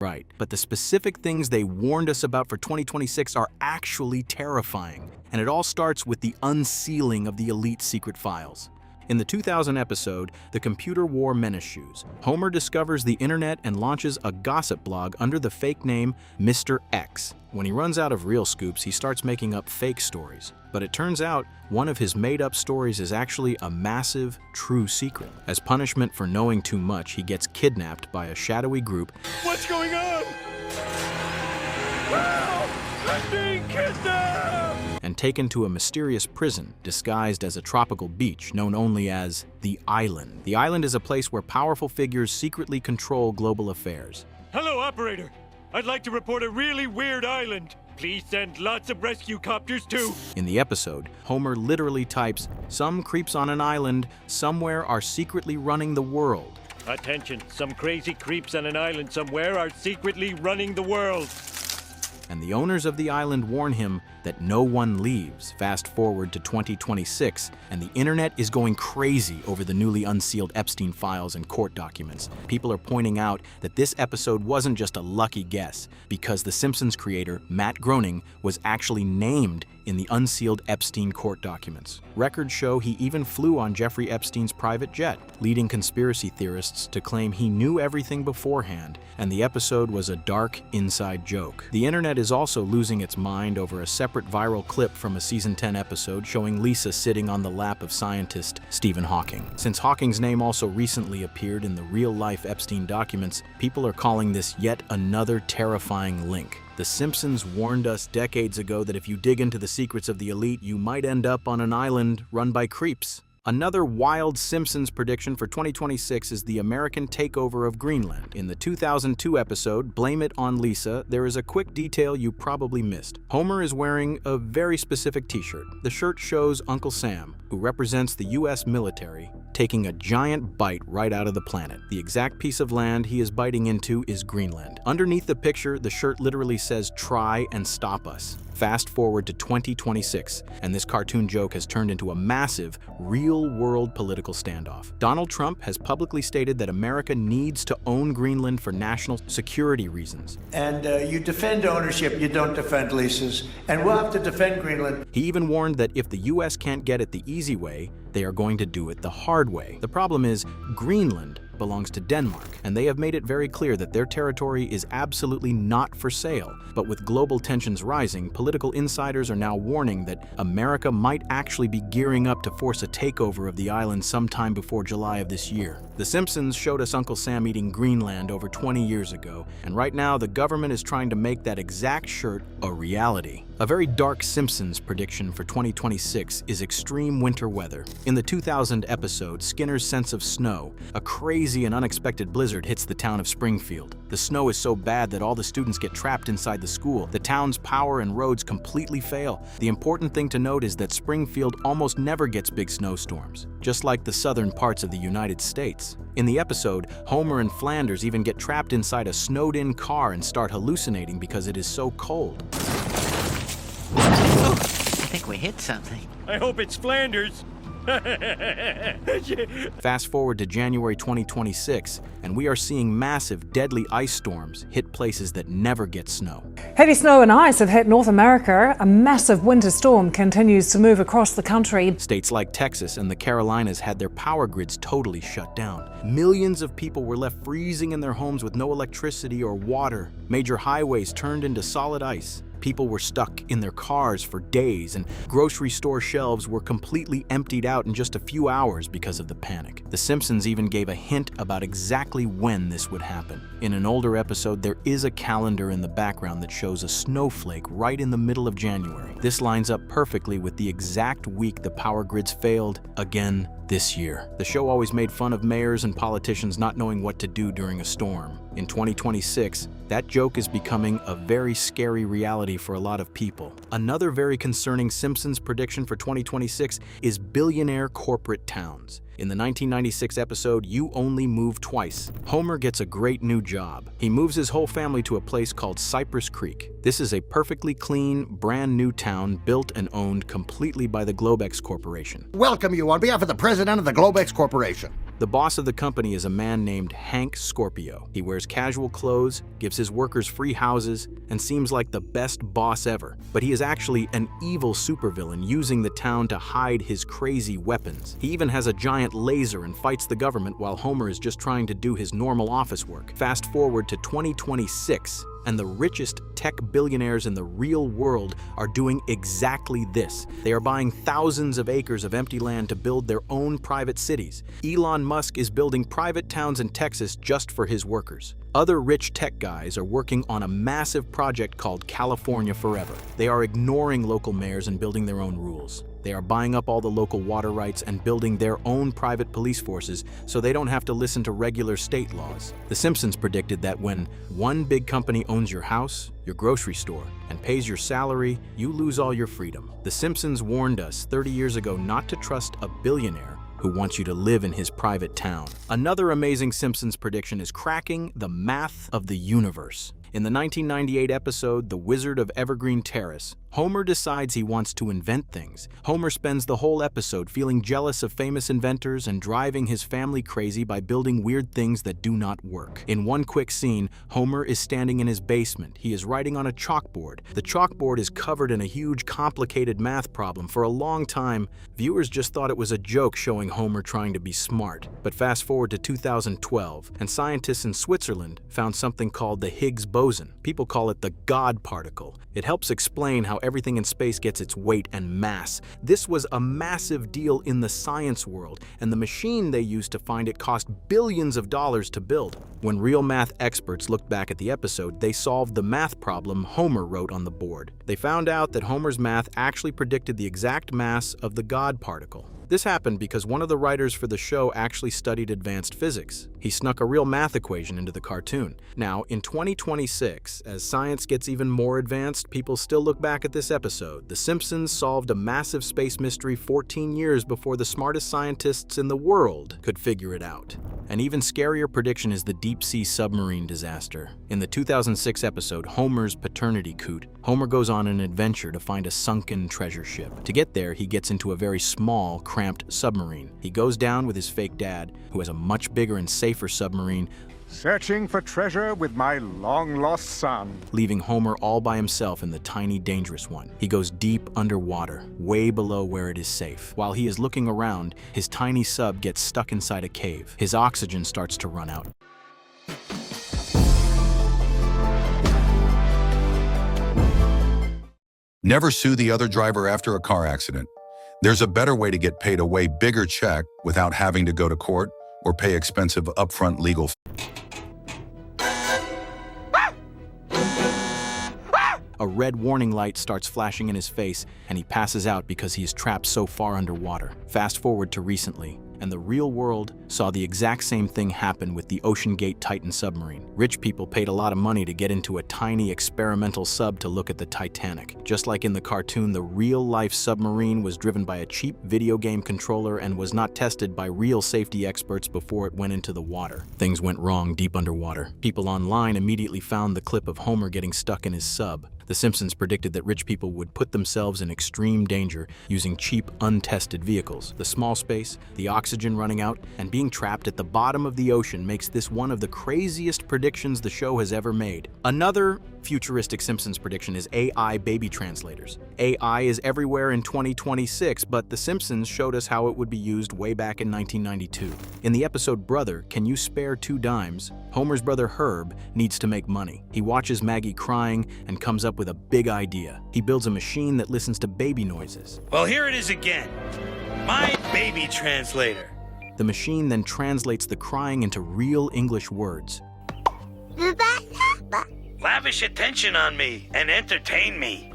Right, but the specific things they warned us about for 2026 are actually terrifying. And it all starts with the unsealing of the elite secret files. In the 2000 episode, The Computer War Menace Shoes, Homer discovers the internet and launches a gossip blog under the fake name Mr. X. When he runs out of real scoops, he starts making up fake stories. But it turns out, one of his made-up stories is actually a massive, true secret. As punishment for knowing too much, he gets kidnapped by a shadowy group. What's going on? Help! I'm being kidnapped! And taken to a mysterious prison disguised as a tropical beach known only as the Island. The Island is a place where powerful figures secretly control global affairs. Hello, operator. I'd like to report a really weird island. Please send lots of rescue copters too. In the episode, Homer literally types, "Some creeps on an island somewhere are secretly running the world." Attention, some crazy creeps on an island somewhere are secretly running the world. And the owners of the island warn him that no one leaves. Fast forward to 2026, and the internet is going crazy over the newly unsealed Epstein files and court documents. People are pointing out that this episode wasn't just a lucky guess, because the Simpsons creator, Matt Groening, was actually named in the unsealed Epstein court documents. Records show he even flew on Jeffrey Epstein's private jet, leading conspiracy theorists to claim he knew everything beforehand, and the episode was a dark inside joke. The internet is also losing its mind over a separate viral clip from a season 10 episode showing Lisa sitting on the lap of scientist Stephen Hawking. Since Hawking's name also recently appeared in the real-life Epstein documents, people are calling this yet another terrifying link. The Simpsons warned us decades ago that if you dig into the secrets of the elite, you might end up on an island run by creeps. Another wild Simpsons prediction for 2026 is the American takeover of Greenland. In the 2002 episode, Blame It on Lisa, there is a quick detail you probably missed. Homer is wearing a very specific t-shirt. The shirt shows Uncle Sam, who represents the US military, taking a giant bite right out of the planet. The exact piece of land he is biting into is Greenland. Underneath the picture, the shirt literally says, "Try and stop us." Fast forward to 2026, and this cartoon joke has turned into a massive, real-world political standoff. Donald Trump has publicly stated that America needs to own Greenland for national security reasons. And you defend ownership, you don't defend leases, and we'll have to defend Greenland. He even warned that if the US can't get it the easy way, they are going to do it the hard way. The problem is, Greenland belongs to Denmark, and they have made it very clear that their territory is absolutely not for sale. But with global tensions rising, political insiders are now warning that America might actually be gearing up to force a takeover of the island sometime before July of this year. The Simpsons showed us Uncle Sam eating Greenland over 20 years ago, and right now the government is trying to make that exact shirt a reality. A very dark Simpsons prediction for 2026 is extreme winter weather. In the 2000 episode, Skinner's Sense of Snow, a crazy and unexpected blizzard hits the town of Springfield. The snow is so bad that all the students get trapped inside the school. The town's power and roads completely fail. The important thing to note is that Springfield almost never gets big snowstorms, just like the southern parts of the United States. In the episode, Homer and Flanders even get trapped inside a snowed-in car and start hallucinating because it is so cold. Oh, I think we hit something. I hope it's Flanders. Fast forward to January 2026, and we are seeing massive, deadly ice storms hit places that never get snow. Heavy snow and ice have hit North America. A massive winter storm continues to move across the country. States like Texas and the Carolinas had their power grids totally shut down. Millions of people were left freezing in their homes with no electricity or water. Major highways turned into solid ice. People were stuck in their cars for days, and grocery store shelves were completely emptied out in just a few hours because of the panic. The Simpsons even gave a hint about exactly when this would happen. In an older episode, there is a calendar in the background that shows a snowflake right in the middle of January. This lines up perfectly with the exact week the power grids failed again this year. The show always made fun of mayors and politicians not knowing what to do during a storm. In 2026, that joke is becoming a very scary reality for a lot of people. Another very concerning Simpsons prediction for 2026 is billionaire corporate towns. In the 1996 episode, You Only Move Twice, Homer gets a great new job. He moves his whole family to a place called Cypress Creek. This is a perfectly clean, brand new town built and owned completely by the Globex Corporation. Welcome you on behalf of the president of the Globex Corporation. The boss of the company is a man named Hank Scorpio. He wears casual clothes, gives his workers free houses, and seems like the best boss ever. But he is actually an evil supervillain using the town to hide his crazy weapons. He even has a giant laser and fights the government while Homer is just trying to do his normal office work. Fast forward to 2026, and the richest tech billionaires in the real world are doing exactly this. They are buying thousands of acres of empty land to build their own private cities. Elon Musk is building private towns in Texas just for his workers. Other rich tech guys are working on a massive project called California Forever. They are ignoring local mayors and building their own rules. They are buying up all the local water rights and building their own private police forces so they don't have to listen to regular state laws. The Simpsons predicted that when one big company owns your house, your grocery store, and pays your salary, you lose all your freedom. The Simpsons warned us 30 years ago not to trust a billionaire who wants you to live in his private town. Another amazing Simpsons prediction is cracking the math of the universe. In the 1998 episode, The Wizard of Evergreen Terrace, Homer decides he wants to invent things. Homer spends the whole episode feeling jealous of famous inventors and driving his family crazy by building weird things that do not work. In one quick scene, Homer is standing in his basement. He is writing on a chalkboard. The chalkboard is covered in a huge, complicated math problem. For a long time, viewers just thought it was a joke showing Homer trying to be smart. But fast forward to 2012, and scientists in Switzerland found something called the Higgs boson. People call it the God particle. It helps explain how everything in space gets its weight and mass. This was a massive deal in the science world, and the machine they used to find it cost billions of dollars to build. When real math experts looked back at the episode, they solved the math problem Homer wrote on the board. They found out that Homer's math actually predicted the exact mass of the God particle. This happened because one of the writers for the show actually studied advanced physics. He snuck a real math equation into the cartoon. Now, in 2026, as science gets even more advanced, people still look back at this episode. The Simpsons solved a massive space mystery 14 years before the smartest scientists in the world could figure it out. An even scarier prediction is the deep-sea submarine disaster. In the 2006 episode, Homer's Paternity Coot, Homer goes on an adventure to find a sunken treasure ship. To get there, he gets into a very small, cramped submarine. He goes down with his fake dad, who has a much bigger and safer submarine, searching for treasure with my long-lost son, leaving Homer all by himself in the tiny, dangerous one. He goes deep underwater, way below where it is safe. While he is looking around, his tiny sub gets stuck inside a cave. His oxygen starts to run out. Never sue the other driver after a car accident. There's a better way to get paid a way bigger check without having to go to court or pay expensive upfront legal fees. A red warning light starts flashing in his face, and he passes out because he is trapped so far underwater. Fast forward to recently, and the real world saw the exact same thing happen with the OceanGate Titan submarine. Rich people paid a lot of money to get into a tiny experimental sub to look at the Titanic. Just like in the cartoon, the real-life submarine was driven by a cheap video game controller and was not tested by real safety experts before it went into the water. Things went wrong deep underwater. People online immediately found the clip of Homer getting stuck in his sub. The Simpsons predicted that rich people would put themselves in extreme danger using cheap, untested vehicles. The small space, the oxygen running out, and being trapped at the bottom of the ocean makes this one of the craziest predictions the show has ever made. Another futuristic Simpsons prediction is AI baby translators. AI is everywhere in 2026, but The Simpsons showed us how it would be used way back in 1992. In the episode Brother, Can You Spare 2 Dimes?, Homer's brother Herb needs to make money. He watches Maggie crying and comes up with a big idea. He builds a machine that listens to baby noises. Well, here it is again. My baby translator. The machine then translates the crying into real English words. Lavish attention on me and entertain me.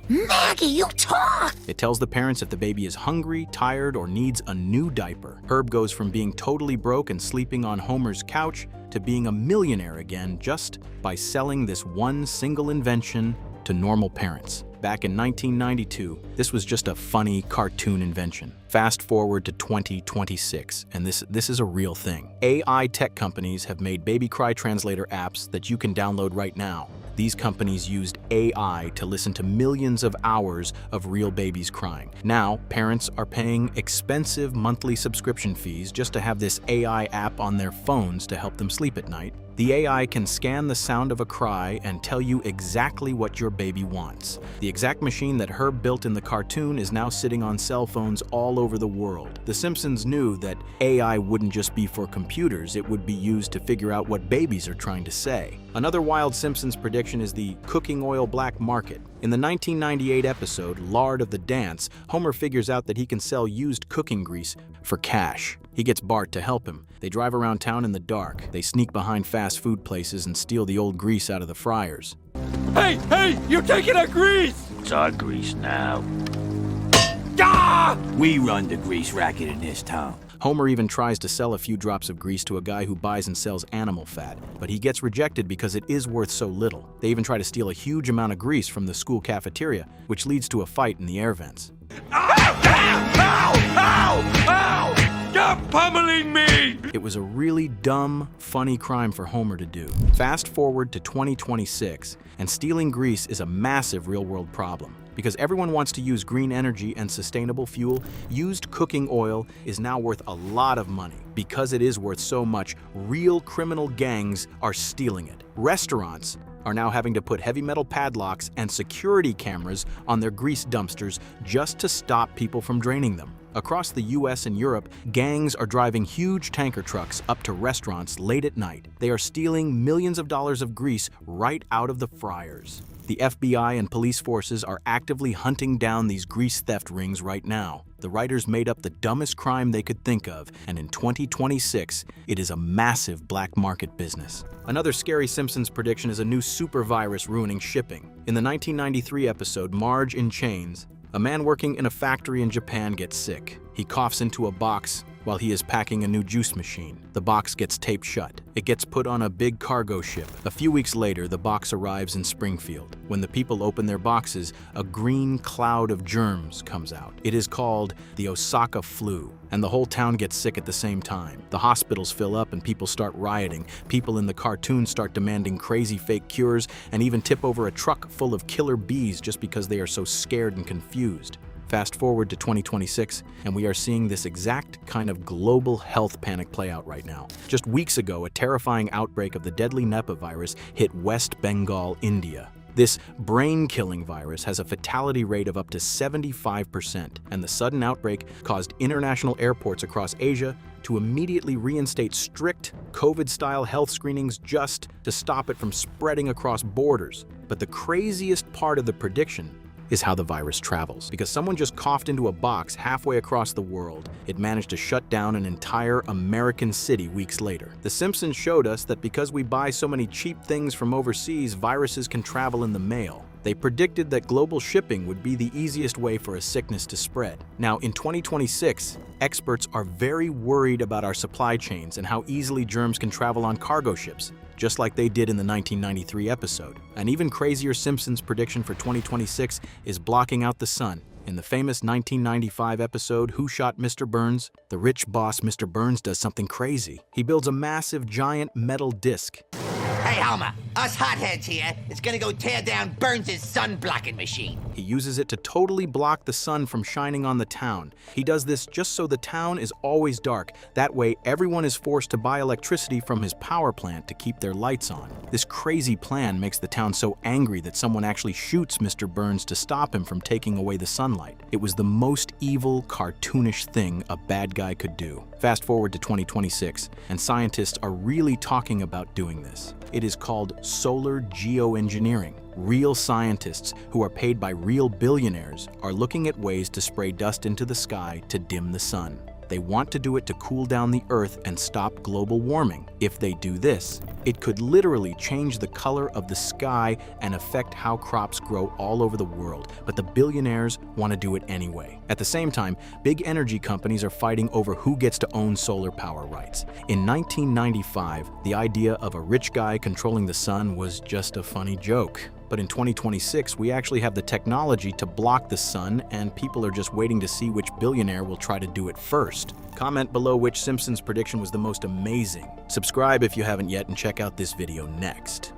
Maggie, you talk! It tells the parents if the baby is hungry, tired, or needs a new diaper. Herb goes from being totally broke and sleeping on Homer's couch to being a millionaire again just by selling this one single invention to normal parents. Back in 1992, this was just a funny cartoon invention. Fast forward to 2026, and this is a real thing. AI tech companies have made baby cry translator apps that you can download right now. These companies used AI to listen to millions of hours of real babies crying. Now, parents are paying expensive monthly subscription fees just to have this AI app on their phones to help them sleep at night. The AI can scan the sound of a cry and tell you exactly what your baby wants. The exact machine that Herb built in the cartoon is now sitting on cell phones all over the world. The Simpsons knew that AI wouldn't just be for computers, it would be used to figure out what babies are trying to say. Another wild Simpsons prediction is the cooking oil black market. In the 1998 episode, Lard of the Dance, Homer figures out that he can sell used cooking grease for cash. He gets Bart to help him. They drive around town in the dark. They sneak behind fast food places and steal the old grease out of the fryers. Hey, you're taking our grease! It's our grease now. Ah! We run the grease racket in this town. Homer even tries to sell a few drops of grease to a guy who buys and sells animal fat, but he gets rejected because it is worth so little. They even try to steal a huge amount of grease from the school cafeteria, which leads to a fight in the air vents. Ow! Stop pummeling me! It was a really dumb, funny crime for Homer to do. Fast forward to 2026, and stealing grease is a massive real-world problem. Because everyone wants to use green energy and sustainable fuel, used cooking oil is now worth a lot of money. Because it is worth so much, real criminal gangs are stealing it. Restaurants are now having to put heavy metal padlocks and security cameras on their grease dumpsters just to stop people from draining them. Across the US and Europe, gangs are driving huge tanker trucks up to restaurants late at night. They are stealing millions of dollars of grease right out of the fryers. The FBI and police forces are actively hunting down these grease theft rings right now. The writers made up the dumbest crime they could think of, and in 2026, it is a massive black market business. Another scary Simpsons prediction is a new super virus ruining shipping. In the 1993 episode Marge in Chains, a man working in a factory in Japan gets sick. He coughs into a box while he is packing a new juice machine. The box gets taped shut. It gets put on a big cargo ship. A few weeks later, the box arrives in Springfield. When the people open their boxes, a green cloud of germs comes out. It is called the Osaka flu, and the whole town gets sick at the same time. The hospitals fill up and people start rioting. People in the cartoon start demanding crazy fake cures and even tip over a truck full of killer bees just because they are so scared and confused. Fast forward to 2026, and we are seeing this exact kind of global health panic play out right now. Just weeks ago, a terrifying outbreak of the deadly Nipah virus hit West Bengal, India. This brain-killing virus has a fatality rate of up to 75%, and the sudden outbreak caused international airports across Asia to immediately reinstate strict COVID-style health screenings just to stop it from spreading across borders. But the craziest part of the prediction is how the virus travels. Because someone just coughed into a box halfway across the world, it managed to shut down an entire American city weeks later. The Simpsons showed us that because we buy so many cheap things from overseas, viruses can travel in the mail. They predicted that global shipping would be the easiest way for a sickness to spread. Now, in 2026, experts are very worried about our supply chains and how easily germs can travel on cargo ships, just like they did in the 1993 episode. An even crazier Simpsons prediction for 2026 is blocking out the sun. In the famous 1995 episode, Who Shot Mr. Burns?, the rich boss Mr. Burns does something crazy. He builds a massive giant metal disc. Hey, Homer, us hotheads here is gonna go tear down Burns' sun-blocking machine. He uses it to totally block the sun from shining on the town. He does this just so the town is always dark. That way, everyone is forced to buy electricity from his power plant to keep their lights on. This crazy plan makes the town so angry that someone actually shoots Mr. Burns to stop him from taking away the sunlight. It was the most evil, cartoonish thing a bad guy could do. Fast forward to 2026, and scientists are really talking about doing this. It is called solar geoengineering. Real scientists who are paid by real billionaires are looking at ways to spray dust into the sky to dim the sun. They want to do it to cool down the Earth and stop global warming. If they do this, it could literally change the color of the sky and affect how crops grow all over the world. But the billionaires want to do it anyway. At the same time, big energy companies are fighting over who gets to own solar power rights. In 1995, the idea of a rich guy controlling the sun was just a funny joke. But in 2026, we actually have the technology to block the sun, and people are just waiting to see which billionaire will try to do it first. Comment below which Simpsons prediction was the most amazing. Subscribe if you haven't yet, and check out this video next.